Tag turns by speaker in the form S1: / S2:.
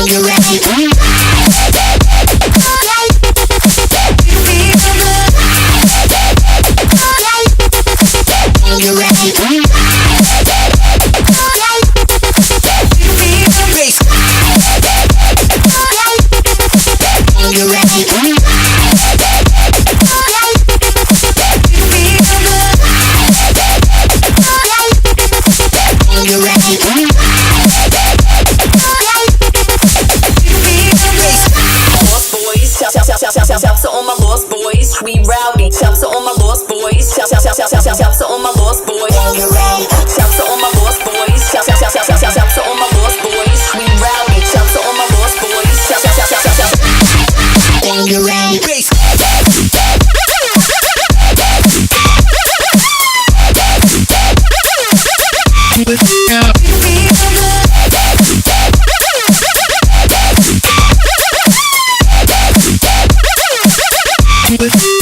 S1: you ready? You ready? Bass. You ready? You ready?
S2: Lost boys, shouts to all my lost boys. We rowdy, shouts to all my lost boys. Shouts to all my lost boys.
S1: You ready?
S2: Shouts to all my lost boys. Shouts to all my lost boys. We rowdy, shouts to all my lost boys.
S1: You ready?
S2: Bass.
S1: Yeah.